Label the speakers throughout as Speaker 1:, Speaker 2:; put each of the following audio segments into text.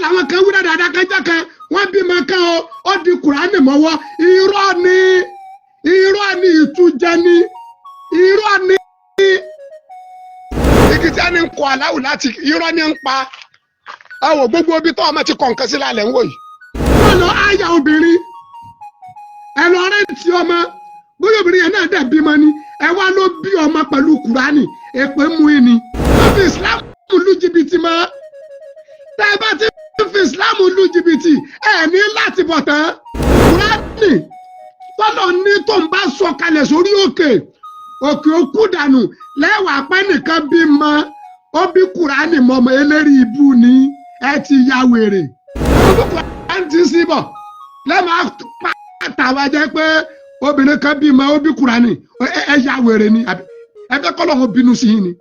Speaker 1: làwọn kan wúrà dáadáa kájá kan wọ́n bímọ kan ó di Kùránì mọ́wọ́ irọ́ ni ìtújẹ ni irọ́ ni ìkìtì ẹni ń kọ aláwù láti irọ́ ni ń pa ẹwọ gbogbo ibi tó ọmọ ti kọ̀ nǹkan sí lálẹ́ ń wò yìí. wọ́n lọ àyà obìnrin ẹ lọ rẹ́ǹtì ọmọ bóyá obìnrin yẹn náà dẹ̀ bímọ ni ẹ wá ló bí ọmọ pẹ̀lú Kùránì èpè mú ẹni. wọ́n fi Islam lu jìbìtì mọ́ tẹ́ ẹ bá ti fi Islam lu jìbìtì ẹ ní láti bọ̀ tán. Kùránì tọ́lọ̀ ní tó ń bá sọ kalẹ̀ sórí òkè òkú dànù lẹ́wàá pẹ́ nìkan bí mọ ó bí Kùránì mọ́mọ́ eléri ibú ni ẹ ti ya wèrè. Kùránì ti sí bọ̀ lẹ́mọ̀ àtàwọn jẹ́ pé obìnrin kan bí mọ ó bí Kùránì ẹ ya wèrè ni ẹ fẹ́ kọ́ lọ́wọ́ bínú sí yín ni.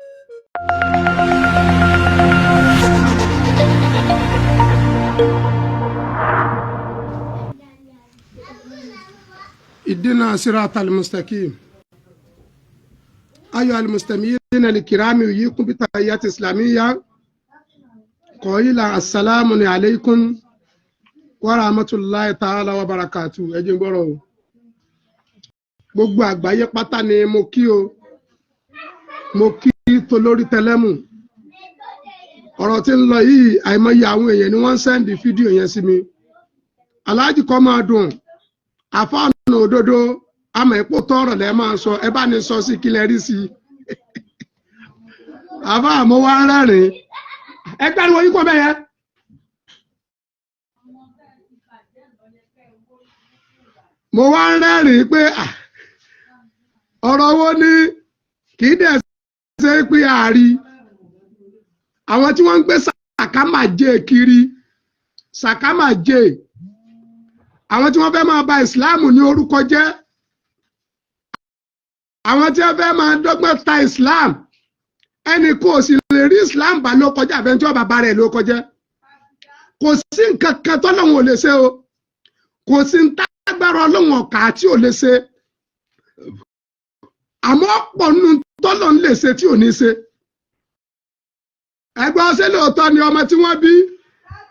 Speaker 1: اهدنا صراط المستقيم أيها المستمعين الكرام يحييكم بتحيات إسلامية قائلا السلام عليكم ورحمة الله تعالى وبركاته ẹ jẹ́ n gbọ́rọ̀ o gbogbo àgbáyé pátá ni mo kí o mo kí tolórí tẹlẹ́mù ọ̀rọ̀ tí ń lọ yìí àìmọye àwọn èèyàn ni wọ́n ń sẹ́ndì fídíò yẹn sí mi aláàjì kọ́ máa dùn àfáànù òdodo àmọ́ ipò tọrọ lẹ máa sọ ẹ bá ní sọ sí kílẹ̀ rí sí àbá àmọ́ wá rẹ́rìn ẹ gbẹ́rù oyún kọ́ bẹ́yẹ. mo wá rẹ́rìn pé ọ̀rọ̀ wo ni kì í dẹ̀ ṣe pé àárí àwọn tí wọ́n ń gbé sàkámàjé kiri sàkámàjé àwọn tí wọ́n fẹ́ máa ba ìsìláàmù ní orúkọ jẹ́ àwọn tí wọ́n fẹ́ máa dọ́gbọ́n ta ìsìláàm ẹnì kò sì lè rí ìsìláàm bá ló kọjá àbẹ́ tí wọ́n bàbá rẹ̀ ló kọjá kò sí nǹkan kan tọ́lọ́hun ò lè ṣe o kò sí ń tágbára ọlọ́hun ọ̀kà tí ò lè ṣe àmọ́ ọ̀pọ̀ nínú tọ́lọ́hun lè ṣe tí ò ní ṣe ẹgbẹ́ ọ̀sẹ̀ lóòótọ́ ni ọmọ tí wọ́n bí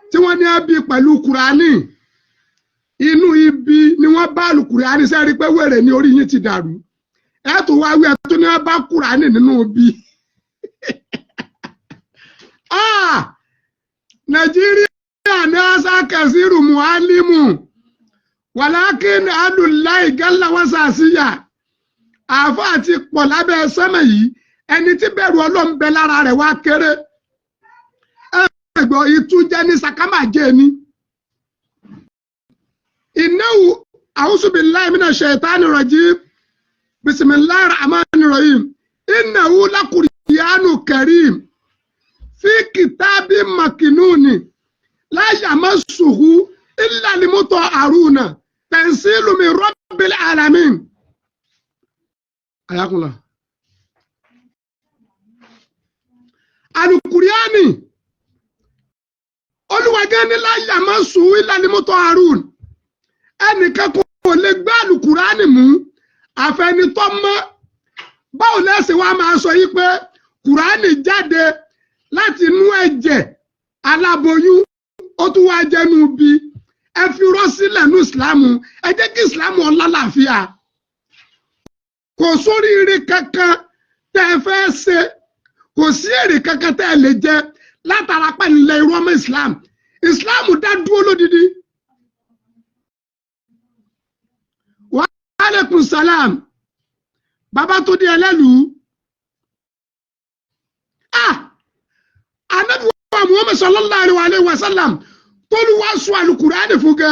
Speaker 1: tí wọ́n ní ẹbí pẹ̀lú Kùránì inú ibi ni wọ́n bá Kùránì sẹ́rí pé wèrè ní orí yín ti dàrú ẹ tó wá wí ẹ tó ní wọ́n bá Kùránì nínú ibi Nàìjíríà ní ọ́sà kẹsìrù muhalimu wàlákìn adùnláì gálà wọ́n sàṣìyà àáfà àti pọ̀ lábẹ́ sẹ́mẹ̀ yìí ẹni tí bẹ̀rù Ọlọ́run bẹ lára rẹ̀ wá kéré ẹgbọ́ ìtújẹ́ ní sàkámàjẹ́ ni. إنه أعوذ بالله من الشيطان الرجيم بسم الله الرحمن الرحيم إنه لقرآن كريم في كتاب مكنون لا يمسه إلا المطهرون تنزيل من رب العالمين. حياكم الله. القرآن Olúwa ní لا يمسه إلا المطهرون ẹnìkan kò lè gbá Kùránì mú àfẹnitọ́ mọ́ báwo lẹ́sìn wa máa sọ yí pé Kùránì jáde láti inú ẹ̀jẹ̀ aláboyún ó tún wá jẹ́nu bí ẹ fi rọ́ sílẹ̀ ní ìsìlámù ẹ jẹ́ kí ìsìlámù ọlálàáfíà kò sóríire kankan tẹ́ ẹ fẹ́ ṣe kò sí èrè kankan tẹ́ ẹ lè jẹ látara pẹ̀lú ilẹ̀ irú ọmọ ìsìlámù dá dúró lódìdí. Aleykum salam bàbá tó di ẹlẹ́lùú Ànábì wa Muhammad sallallahu alaihi wa sallam tó lù wá sọ Al-Kùránì fún gẹ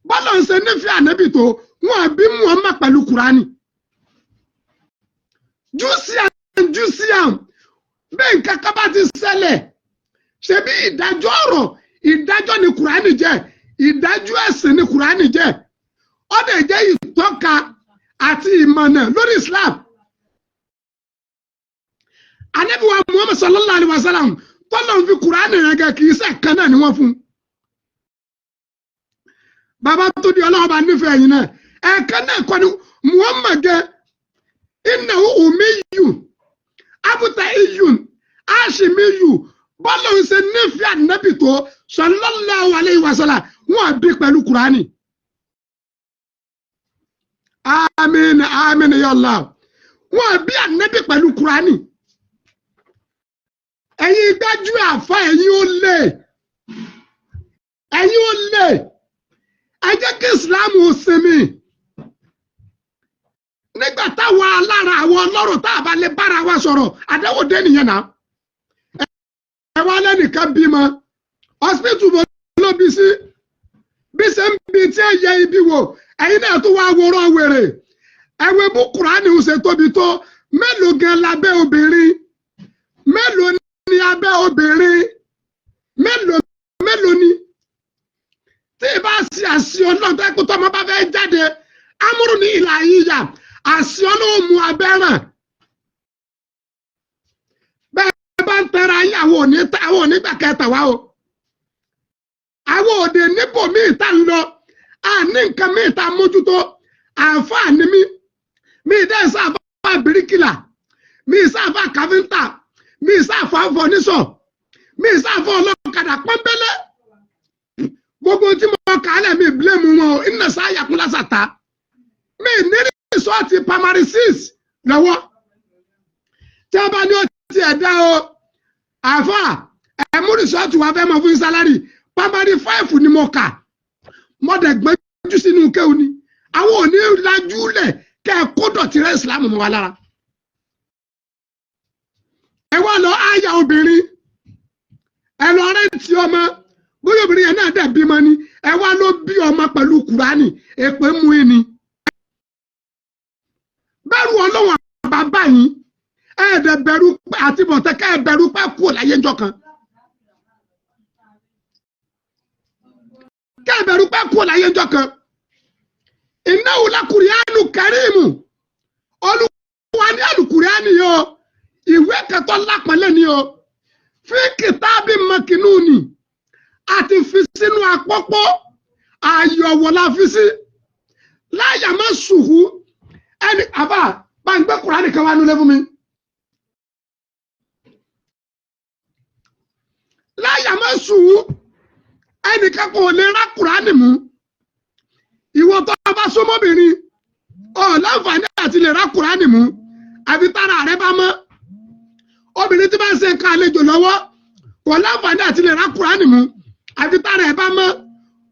Speaker 1: bọ́lá ń ṣe nífẹ̀ẹ́ Ànábì tó wọn bí Muhammad pẹ̀lú Kùránì jùsíàm bẹ́ẹ̀ nǹkan kan bá ti ṣẹlẹ̀ ṣe bí ìdájọ́ ọ̀rọ̀ ìdájọ́ ni Kùránì jẹ́ ìdájọ́ ẹ̀sìn ni Kùránì jẹ́ ó dẹ̀ jẹ́ ìtọ́ka àti ìmọ̀nà lórí Islam. Ànábì wa Muhammad sallallahu alaihi wa sallam tọ́lọ̀ ń fi Kùránì yẹn gẹ̀ kì í ṣe kan náà ni wọ́n fún. Bàbá tó di Ọlọ́run bá nífẹ̀ẹ́ yìí náà ẹ̀ẹ̀kan náà kọ́ ni Muhammad gẹ̀ innahu ummiyun abta'iyyun hashimiyyun bọ́lá ń ṣe nífẹ̀ẹ́ ànábì tó sallallahu alayhi wa sallam wọ́n bí pẹ̀lú kùránì. Àmín àmín ya Allah. Wọ́n bí ànábì pẹ̀lú kùránì. Ẹ̀yin gbájú àfá ẹ̀yin ó lè. Ẹ̀yin ó lè. Ẹ jẹ́ kí ìsìláàmù ó sinmi. Nígbà táwọn alára àwọn ọlọ́rọ̀ tá a bá lè bára wa sọ̀rọ̀ àdánwò dé nìyẹn náà. Ẹ wá lẹ́nìkan bímọ hospital bó ló bí sí bí ṣe ń bi tí ẹ yẹ ibi wò ẹ̀yin náà tó wá wòrán wèrè ẹ̀wẹ̀ bú kùránì ń ṣe tóbi tó mélòó gan lábẹ́ obìnrin mélòó ní abẹ́ obìnrin mélòó ni tí ì bá ṣe àṣì ọlọ́run tó kó tọmọ bá fẹ́ jáde amúrú ní ìlà yíyà àṣì ọlọ́run mú abẹ́ràn bẹ́ẹ̀ bá ń tẹ̀ra yín àwọn onígbà kẹta wá o àwọn òde níbò míì tá ń lọ àní nǹkan míì tá mójútó àǹfààní mi dẹ́ sáfà bíríkìlà mi sáfà káfíńtà mi sáfà fọ́nísọ̀ mi sáfà ọlọ́kadà pọ́nbélé gbogbo tí mo kà á lẹ̀ mi bílẹ̀mù wọn o iná sáyà kúnlá sàtà mi ní rìsọ́ọ̀tì primary 6 lọ́wọ́ tí a bá ní ó ti ẹ̀dá o àfà ẹ̀mú rìsọ́ọ̀tì wa fẹ́ mọ fún sálárì primary 5 ni mo kà mo dẹ̀ gbẹ́jú sínú kéwù ni àwọn ò ní lajú lẹ̀ kẹ́ ẹ kó dọ̀tí rẹ̀ ìsìlámù mọ́ wa lára. Ẹ wá lọ àyà obìnrin ẹ lọ rẹ́ǹtì ọmọ bóyá obìnrin yẹn náà dẹ̀ bímọ ni ẹ wá ló bí ọmọ pẹ̀lú kùránì èpè mú i ni. Bẹ́rù ọlọ́wọ́n bàbá yín ẹ̀ẹ́dẹ̀ bẹ̀rù àtibọ̀tẹ́ ká ẹ bẹ̀rù pẹ́ kú láyé ńjọ́ kan. Ká ẹ bẹ̀rù pẹ́ kú láyé ńjọ́ kan. Innahu lakùránù kẹrìmù olúwa ní àlùkùránì yìí o ìwé kẹtọ́ lápẹ́lẹ́ ni o fi kìtàbí makinuni àti fi sínú àpọ́pọ́ àyọ̀wò la fi sí láyà má sùhù ẹni àbá bá ń gbé kùránì kan wá nulẹ̀ fún mi láyà má sùhù ẹnì kankan ò lè rá kùránì mú. Ìwọ tó bá sọmọbìnrin ọ láǹfààní àti lè rá kùránì mú àbí tára rẹ bá mọ́ obìnrin tí bá ń ṣe nǹkan àlejò lọ́wọ́ kò láǹfààní àti lè rá kùránì mú àbí tára ẹ bá mọ́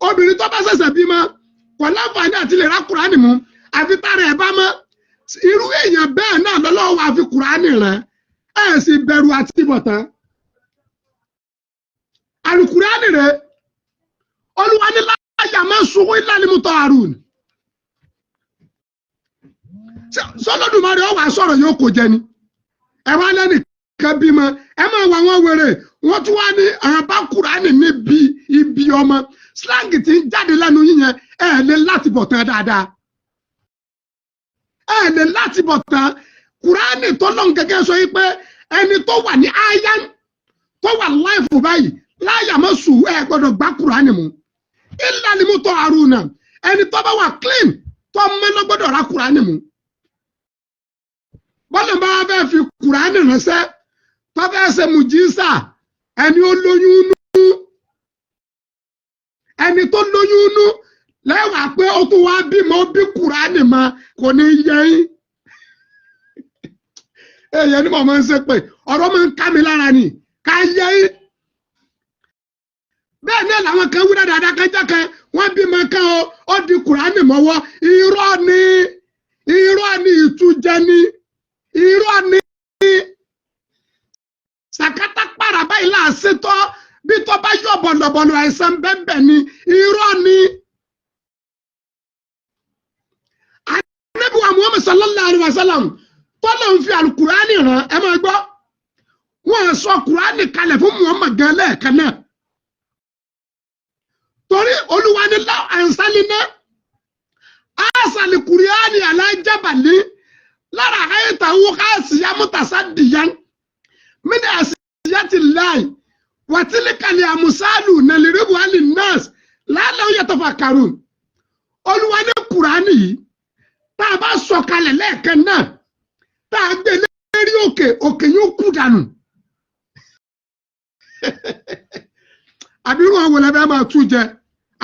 Speaker 1: obìnrin tó bá ṣẹ̀ṣẹ̀ bímọ kò láǹfààní àti lè rá kùránì mú àbí tára ẹ bá mọ́ irú èèyàn bẹ́ẹ̀ náà lọ́lọ́wọ́ wa fi kùránì rán ẹ̀ sì bẹ̀rù àti bọ̀tán àlùkùránì rẹ Olúwa ní láyà máa ń sunkún ìlànà ìmútọ́ àrùn. Sọlọ́dúnmọ́rẹ́ ọ̀wà sọ̀rọ̀ yóò kò jẹ ni. Ẹ wá lẹ́nu kan bímọ, ẹ máa wà wọ́n wèrè, wọ́n tún wá ní àwọn bá kùránì níbi ibi ọmọ. Slang ti ń jáde lẹ́nu yíyan, ẹ lè láti bọ̀ tán dáadáa. Ẹ lè láti bọ̀ tán. Kùránì tó lọ́n gẹ́gẹ́ sọ yí pé ẹni tó wà ní àyà tó wà láìfù báyìí, láyà máa sùn ẹ gbọ́dọ̀ gbá kùránì mú. Ìlànà ìmútọ́ àrùn náà ẹni tó bá wà clean tó mẹ́lọ́ gbọ́dọ̀ ra kùránì mú. Bọ́lá bá fẹ́ fi kùránì ránṣẹ́ tó fẹ́ ṣe mùjísà ẹni ó lóyún nú ẹni tó lóyún nú lẹ́wà pé ó tún wá bímọ ó bí kùránì mọ́ kò ní yẹ yín. Èyí ni mo máa ń ṣe pé ọ̀rọ̀ máa ń ká mi lára ni ká yẹ yín. Bẹ́ẹ̀ ni làwọn kan wúdà dáadáa kan jẹ́ kan wọ́n bímọ kan ó di kùránì mọ́wọ́ irọ́ ni ìtújẹ ni irọ́ ni sàkátà pàrà báyìí láàṣetọ́ bí tó bá yọ bọ̀lọ̀bọ̀lọ̀ àìsàn bẹ́ẹ̀ ni irọ́ ni. Ànábì wa Muhammad sallallahu alaihi wasallam tọ́lọ̀ ń fi àlùkùránì rán ẹ máa gbọ́ wọ́n sọ kùránì kalẹ̀ fún Muhammad gan lẹ́ẹ̀kan náà. Torí Olúwa ní láwọn àǹsálínà àṣàlì kùránì alájábàlì lára àyètà owó káàsìyá mọ́tàṣá dìyàn mínú àṣìyá ti láì wàtílíkàlì àmùsálù nàlérébù àlì nọ́ọ̀sì lálẹ́ òye tó fà kàrún. Olúwa ní kùránì yìí tá a bá sọ kalẹ̀ lẹ́ẹ̀kan náà tá a gbé lérí òkè yóò kú dànù. àbí wọn wò lẹ́fẹ̀ẹ́ máa tú jẹ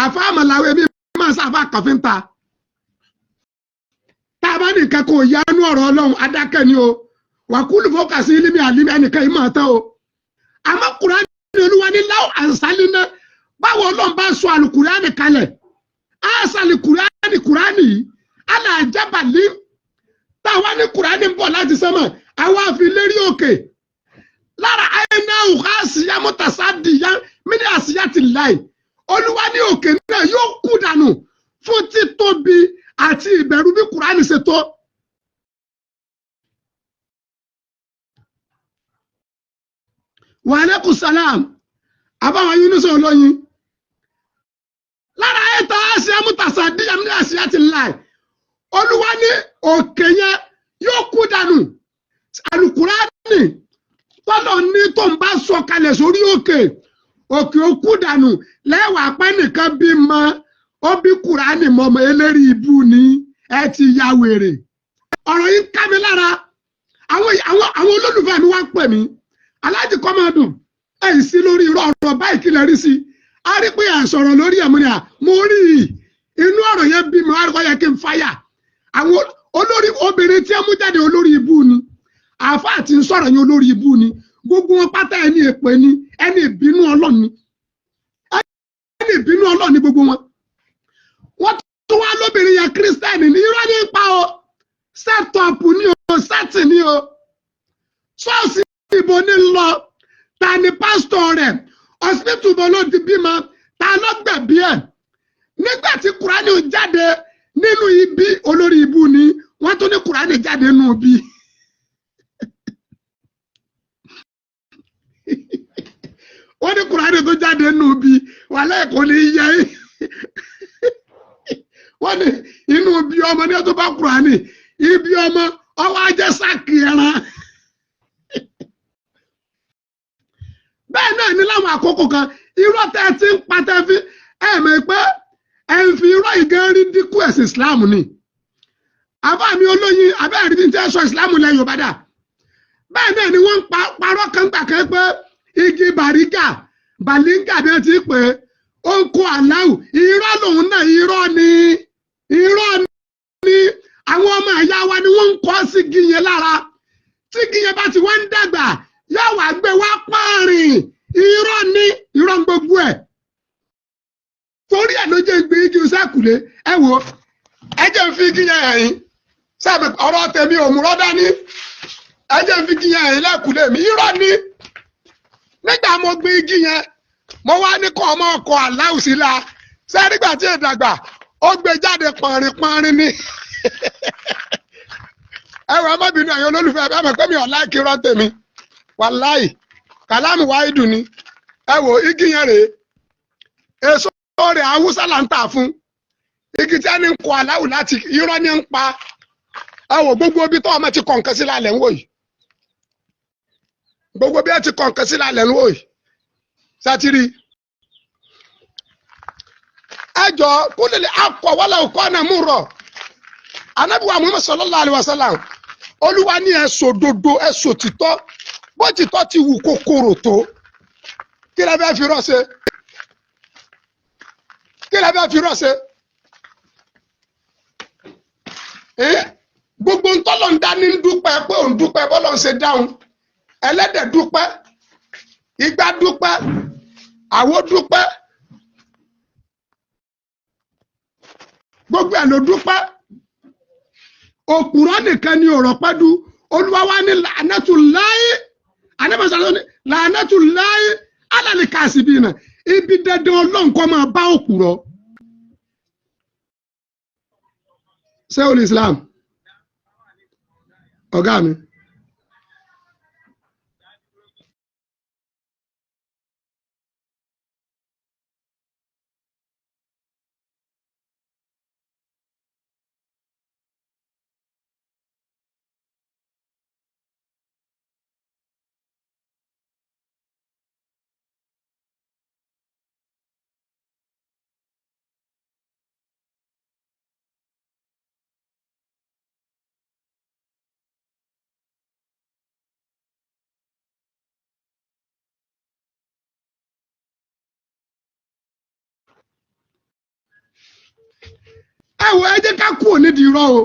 Speaker 1: àfáàmọ̀ làwọn ẹbí máa sáfà kàfíńtà tá a bá nìkan kò yánú ọ̀rọ̀ ọlọ́run adákẹ́ ni o wàkúlù fọ́kàsí ilé àlímí ẹnìkan yìí máa tán o àmọ́ kùránì olúwa ní láwọn àǹsálínà báwo ọlọ́run bá sọ àlùkùránì kalẹ̀ á sàlì kùránì yìí aláàjábàlì táwa ní kùránì ń bọ̀ láti sánmọ̀ àwa fi lérí òkè lára àyẹ̀nà òkà àṣìyá mọ́tàṣá dìyà mí àṣìyá ti láì olúwa ní òkè náà yóò kú dànù fún títóbi àti ìbẹ̀rù bí kùránì ṣe tó. Wa alaikum salam àbáwọn Yúnúsà olóyin lára ètò àṣẹ amútàṣà díyàmí àṣìyá ti láì olúwa ní òkè yẹn yóò kú dànù àlùkùránì tọ́lọ̀ ní tó ń bá sọ kalẹ̀ sórí òkè ó kú dànù lẹ́wà pẹ́ nìkan bí mọ ó bí kùránì mọ́mọ́ eléri ibú ni ẹ ti ya wèrè ọ̀rọ̀ yìí ká mi lára àwọn olólùfẹ́ mi wá ń pè mí aláàjì kọ́mọdún ẹ̀yìn sí lórí irọ́ ọ̀rọ̀ báyìí kí lè rí sí a rí pé à sọ̀rọ̀ lórí ẹ̀mú ni à mo rí inú ọ̀rọ̀ yẹn bí mi wá rí kọ́ yẹ kí n fáyà àwọn olórí obìnrin tí ẹ mú jáde olórí ibú ni àáfàá tí ń sọ̀rọ̀ yẹn olórí ibú ni gbogbo wọn pátá ẹni èpè ni ẹni ìbínú Ọlọ́run ni ẹni ìbínú Ọlọ́run ni gbogbo wọn. Wọ́n tún wá lóbìnrin yẹn kírísítẹ́nì ní irọ́ ní pa o sẹ́tọ̀pù ní o sẹ́tì ní o ṣọ́ọ̀ṣì ìbò ní lọ ta ni pásítọ̀ rẹ̀ ọ̀sìpìtì ìbò ló ti bímọ ta ló gbẹ̀bí ẹ̀ nígbà tí kùránì jáde nínú ibi olórí ibú ni wọ́n tún ní kùránì jáde nínú ibi. wọ́n ní kùránì tó jáde nínú ibi wàhálà kò ní yẹ wọ́n ní inú ibi ọmọ ní tó bá kùránì ibi ọmọ ọwọ́ ajẹ́ sáàkì ẹran. bẹ́ẹ̀ náà ní láwọn àkókò kan irọ́ tẹ́ ẹ ti ń patẹ́ fi ẹ mọ̀ pé ẹ ń fi irọ́ ìgẹ́ rí dínkù ẹ̀sìn Islam ni àbá mi olóyin abẹ́rẹ́ ní tí ẹ sọ Islam lẹ Yorùbá dà bẹ́ẹ̀ náà ni wọ́n ń parọ́ kan gbà kan pé igi bàrígà bàlíngà bí wọ́n ti pè é ó ń kó aláwù irọ́ lòun náà irọ́ ni àwọn ọmọ ẹ̀yà wa ni wọ́n ń kọ́ sí igi yẹn lára tí igi yẹn bá ti wá ń dàgbà yóò wá gbé wá páàrin irọ́ ní irọ́ gbogbo ẹ̀ torí ẹ̀ ló jẹ́ gbé igi sẹ́kùlé ẹ wò ẹ jẹ́ ń fi igi yẹn ẹ̀yìn sábẹ ọ̀rọ̀ tèmi òmùrọ̀ dání ẹ jẹ́ ń fi igi yẹn ẹ̀yìn lẹ́kùlé mi irọ́ ní nígbà mo gbé igi yẹn mo wá ní kọ́ ọmọ ọkọ̀ aláwùsí la sẹ́rígbà tí ìdàgbà ó gbé jáde pọ̀nrín ni ẹ wọ ọmọbìnrin ẹ̀yìn olólùfẹ́ ẹ mọ̀ pé mi ò láìkí irọ́ tèmi wàláì kàlámù wáìdù ni ẹ wò igi yẹn rèé èso rẹ̀ haúsá là ń tà fún igi tí a ní ń kọ aláwù láti irọ́ ní ń pa ẹ wò gbogbo ibi tó ọmọ ti kọ̀ nǹkan sí lálẹ́ ń wò yìí gbogbo bí ẹ ti kọ̀ nǹkan sí lálẹ́ ń wò yìí sátírì ẹ jọ kúlẹ̀ akọ̀ wọlé òkọ́ náà mú rọ̀ anábìwá Muhammad sallallahu alaihi wasallam olúwa ní ẹ sòdodo ẹ sòtítọ́ bó títọ́ ti wù kòkòrò tó kí lẹ fẹ́ fi rọ́ ṣe gbogbo ntọ́lọ̀ ń dání ń dúpẹ́ pé òun dúpẹ́ bọ́lọ̀ ń ṣe dáhùn ẹlẹ́dẹ̀ dúpẹ́ igbá dúpẹ́ àwo dúpẹ́ gbogbo ẹ̀ ló dúpẹ́ òpùrọ́ nìkan ni ọ̀rọ̀ pẹ́dù olúwa wa ní làánẹ́tùláyé ànẹ́bàṣálọ́ ní làánẹ́tùláyé alálẹ́ kàṣíbí náà ibi dandan ọlọ́run kọ́ máa bá òpùrọ́ ṣé olú Islam ọ̀gá mi. ẹ wo ẹ jẹ́ ká kú òní di irọ́ o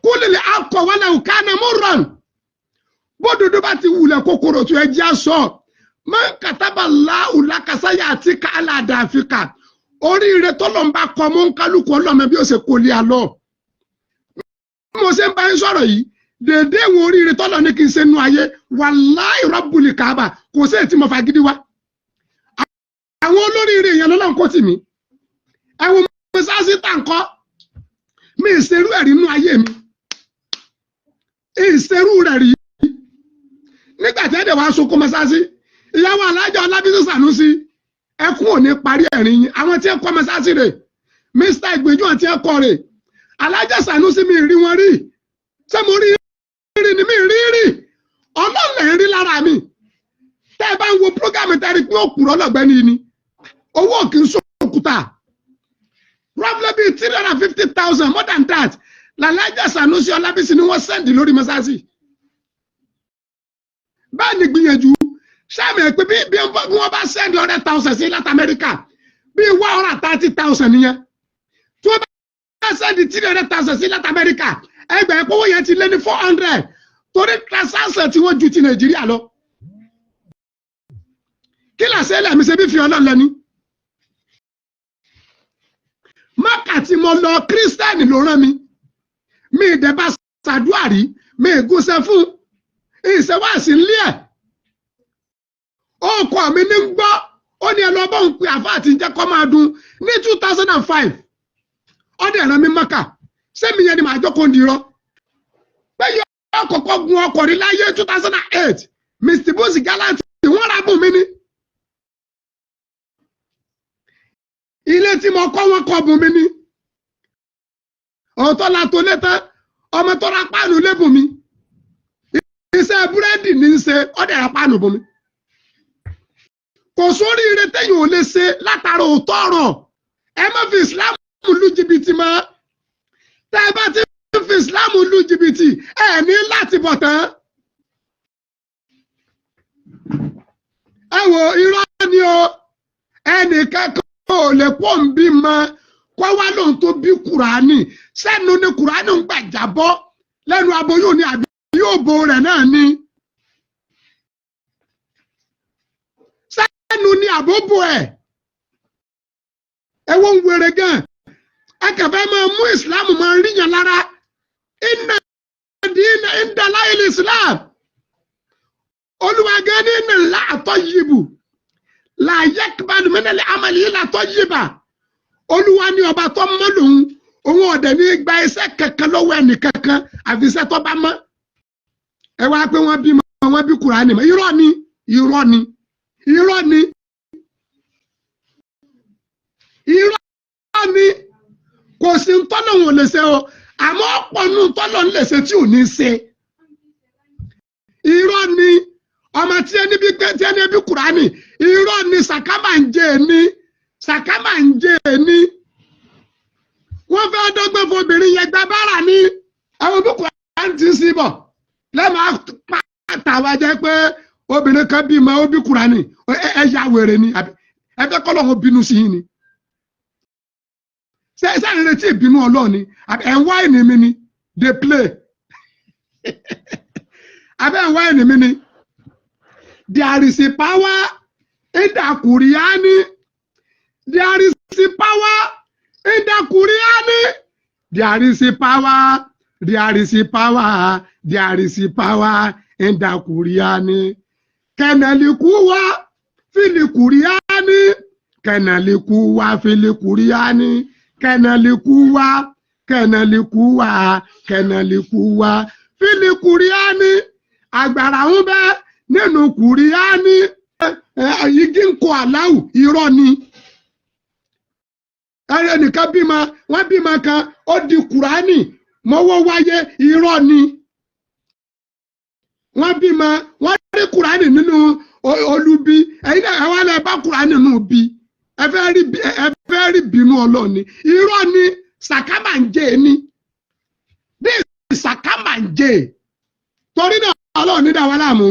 Speaker 1: kúlìlì akọ wàlẹ òkànnà mọràn bódodo bá ti wulẹ̀ kòkòrò tó ẹ jẹ́ aṣọ mọ kàtàbà láwùlá kásáyà àti kàlà àdàfíkà oríire tọ́lọ̀ ń bá kọ́ mọ́ ń kálukú ọlọ́mọ bí ó ṣe kò lè àlọ́ mo ṣe ń bá yín sọ̀rọ̀ yìí dèdè ìwọ̀n oríire tọ́lọ̀ ní kí n ṣe nú ayé wàláì rọ́bùlì kàbà kò sí ètí mo fagídí wá àwọn olóríire yẹn lọ́lọ́run kó tì mí ẹ̀wọ̀n mo sáàsì tàǹkọ́ mi ìṣerú ẹ̀rí nú ayé mi ìṣerú rẹ̀ rí nígbà tí ẹ̀dẹ̀ wá sunkún mo sáàsì ìyàwó alájà Ọlábísí Sànúsí ẹkún ò ní parí ẹ̀rín yín àwọn tí ẹ kọ́ mo sáàsì rè Mr. Ìgbèjú àti ẹkọ rè alájà Sànúsí mi rí wọn rí ṣé mo rí ni mi rí ọlọ́lẹ̀ ń rí lára mi tẹ́ ẹ bá ń wo prógámù tẹ́rí pé òkúrọ̀ lọ́gbẹ́ni ni owó kì í sókúta problem bíi 350,000 more than that làlájà Sànúsí Ọlábísí ni wọ́n sẹ́ndì lórí mọ́sáàsì bẹ́ẹ̀ ni gbìyànjú sáàmì pé bí wọ́n bá sẹ́ndì 100,000 sí láti Amẹ́ríkà bí 130,000 nìyẹn tí wọ́n bá sẹ́ndì 300,000 sí láti Amẹ́ríkà ẹgbẹ́ ìpówó yẹn ti lé ní 400 torí transaction tí wọ́n ju ti Nàìjíríà lọ kí làṣẹ lẹ́mí ṣe bí fi Ọlọ́run lẹ́ni Mákà tí mo lọ kírísítẹ́nì ló rán mi ìdẹ́bà ṣàdúrà rí mi ìgúnṣẹ́ fún ìṣẹ́wàsí ńlẹ̀ ẹ̀ ọkọ̀ mi ní gbọ́ ó ní ẹnu ọbọ̀ ń pe àfáà tí ń jẹ́ kọ́ máa dún ní 2005 ọdẹ ẹ̀ràn mi Mákà sẹ́mi yẹn ni màá jókòó ń dirọ́ pé yọ ọkọ̀ọ̀kọ̀ gun ọkọ̀ rí láyé 2008 Mr. Buzz Gallant wọ́n ra bùn mi ní ilé tí mo kọ́ wọn kọ́ bùn mi ní ọ̀tọ́ la tó létán ọmọ tó ra páànù lébùn mi iṣẹ́ búrẹ́dì ní í ṣe ọdẹ ra páànù bùn mi kò sórí ire téyìn ò lè ṣe látara òótọ́ ọ̀rọ̀ ẹ má fi Islam lu jìbìtì mọ́ tẹ́ ẹ bá ti fi Islam lu jìbìtì ẹ ní láti bọ̀ tán ẹ wo irọ́ ni o ẹnìkan kan ò lè pọ̀ ń bí mọ́ kọ́ wá lóhun tó bí Kùránì sẹ́nu ni Kùránì ń gbàjábọ́ lẹ́nu aboyún ni àbí yóò bo rẹ̀ náà ni sẹ́nu ni àbóbò ẹ̀ ẹ̀wọ̀n wèrè gan ẹ kẹfẹ́ máa mú ìsìláàmù máa ríyàn lára inna dina inda Allahil Islam Olúwa gan ní inna Allaha tayyibun la yaqbalu minal amali illa tayyiban Olúwa ní ọba tó mọ́ lòun òun ọ̀dẹ̀ ní gba iṣẹ́ kankan lọ́wọ́ ẹnì kankan àfi iṣẹ́ tó bá mọ́ ẹ wá pé wọ́n bí wọ́n bí Kùránì mọ́ irọ́ ni kò sí ń tọ́lọ̀ wọn lè ṣe o àmọ́ ọ̀pọ̀ nù tọ́lọ̀ ń lè ṣe tí ò ní ṣe irọ́ ni ọmọ tí ẹni bí Kùránì irọ́ ni sàkámà ń jẹ́ ní wọ́n fẹ́ dọ́gbẹ́ fún obìnrin yẹn gba bára ní àwọn bí Kùránì ti ń sí bọ̀ lẹ́mọ̀ pàtàwà jẹ́ pé obìnrin kan bímọ ó bí Kùránì ẹ̀yà wèrè ni ẹ fẹ́ kọ́ lọ́wọ́ bínú sí yín ni sẹ́yìn retí ìbínú Ọlọ́run ni ẹ̀ ń wá ìní mi ni dey play abẹ́ ń wá ìní mi ni there is a power in the Qur'ani there is a power in the Qur'ani there is a power in the Qur'ani kẹnẹlikuwa fili Qur'ani kẹnẹlikuwa fili Qur'ani kẹnẹlikuwa fili Qur'ani agbára ń bẹ nínú Qur'ani igi ń kọ aláwù irọ́ ni ẹnìkan bímọ wọ́n bímọ kan ó di Qur'ani mọ́wọ́ wáyé irọ́ ni wọ́n bímọ wọ́n rí Qur'ani nínú olubi ẹ̀yin náà wọ́n lè bá Qur'ani nínú bí ẹ fẹ́ rí bínú Ọlọ́run ni irọ́ ni sàkámà ń jẹ́ ni bí sàkámà ń jẹ́ torí náà Ọlọ́run ní dá wa láàmú.